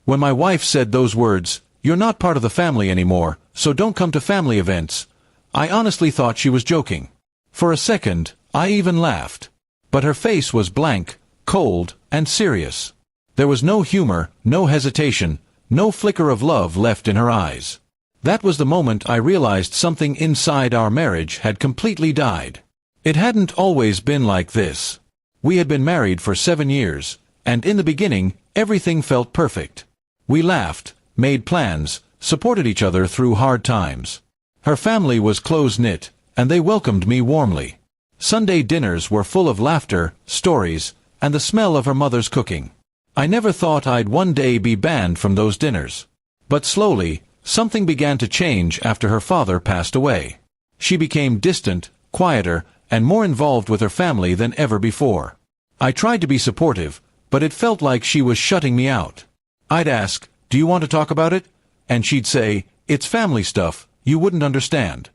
When my wife said those words, "You're not part of the family anymore, so don't come to family events," I honestly thought she was joking. For a second, I even laughed. But her face was blank, cold, and serious. There was no humor, no hesitation, no flicker of love left in her eyes. That was the moment I realized something inside our marriage had completely died. It hadn't always been like this. We had been married for 7 years, and in the beginning, everything felt perfect. We laughed, made plans, supported each other through hard times. Her family was close-knit, and they welcomed me warmly. Sunday dinners were full of laughter, stories, and the smell of her mother's cooking. I never thought I'd one day be banned from those dinners. But slowly, something began to change after her father passed away. She became distant, quieter, and more involved with her family than ever before. I tried to be supportive, but it felt like she was shutting me out. I'd ask, "Do you want to talk about it?" And she'd say, "It's family stuff, you wouldn't understand."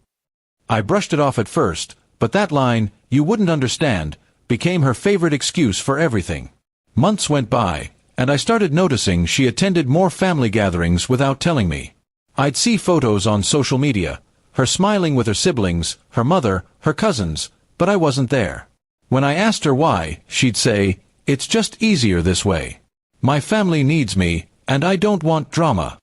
I brushed it off at first, but that line, "you wouldn't understand," became her favorite excuse for everything. Months went by, and I started noticing she attended more family gatherings without telling me. I'd see photos on social media, her smiling with her siblings, her mother, her cousins, but I wasn't there. When I asked her why, she'd say, "It's just easier this way. My family needs me, and I don't want drama."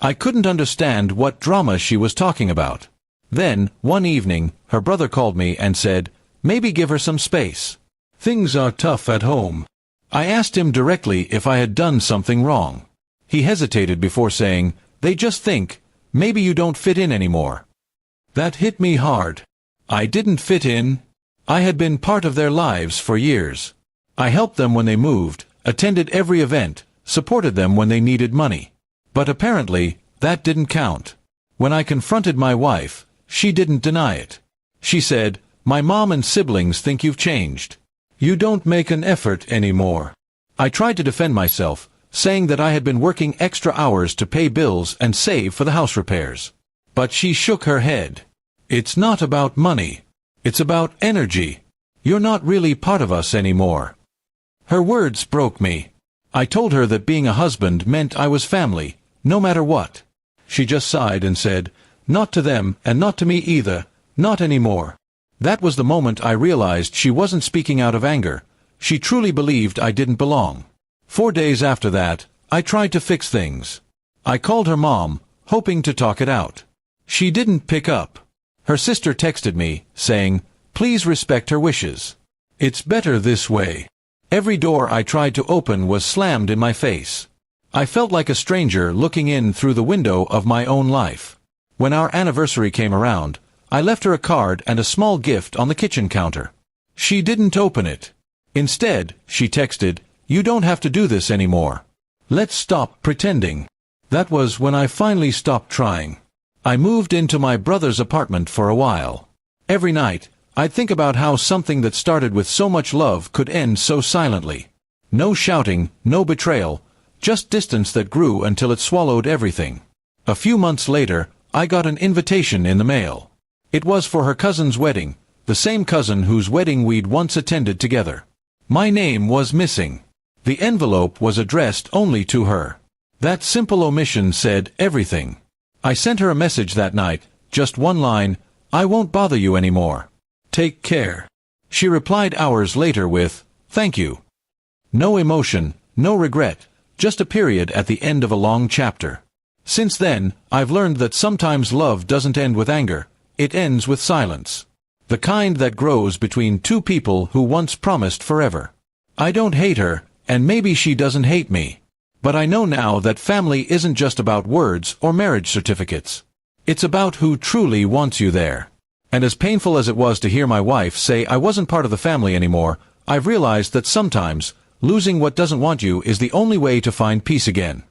I couldn't understand what drama she was talking about. Then, one evening, her brother called me and said, "Maybe give her some space. Things are tough at home." I asked him directly if I had done something wrong. He hesitated before saying, "They just think, maybe you don't fit in anymore." That hit me hard. I didn't fit in. I had been part of their lives for years. I helped them when they moved, attended every event, supported them when they needed money. But apparently, that didn't count. When I confronted my wife, she didn't deny it. She said, "My mom and siblings think you've changed. You don't make an effort anymore." I tried to defend myself, saying that I had been working extra hours to pay bills and save for the house repairs. But she shook her head. "It's not about money. It's about energy. You're not really part of us anymore." Her words broke me. I told her that being a husband meant I was family, no matter what. She just sighed and said, "Not to them, and not to me either, not anymore." That was the moment I realized she wasn't speaking out of anger. She truly believed I didn't belong. 4 days after that, I tried to fix things. I called her mom, hoping to talk it out. She didn't pick up. Her sister texted me, saying, "Please respect her wishes. It's better this way." Every door I tried to open was slammed in my face. I felt like a stranger looking in through the window of my own life. When our anniversary came around, I left her a card and a small gift on the kitchen counter. She didn't open it. Instead, she texted, "You don't have to do this anymore. Let's stop pretending." That was when I finally stopped trying. I moved into my brother's apartment for a while. Every night, I'd think about how something that started with so much love could end so silently. No shouting, no betrayal, just distance that grew until it swallowed everything. A few months later, I got an invitation in the mail. It was for her cousin's wedding, the same cousin whose wedding we'd once attended together. My name was missing. The envelope was addressed only to her. That simple omission said everything. I sent her a message that night, just one line, "I won't bother you anymore. Take care." She replied hours later with, "Thank you." No emotion, no regret, just a period at the end of a long chapter. Since then, I've learned that sometimes love doesn't end with anger, it ends with silence. The kind that grows between two people who once promised forever. I don't hate her, and maybe she doesn't hate me. But I know now that family isn't just about words or marriage certificates. It's about who truly wants you there. And as painful as it was to hear my wife say I wasn't part of the family anymore, I've realized that sometimes, losing what doesn't want you is the only way to find peace again.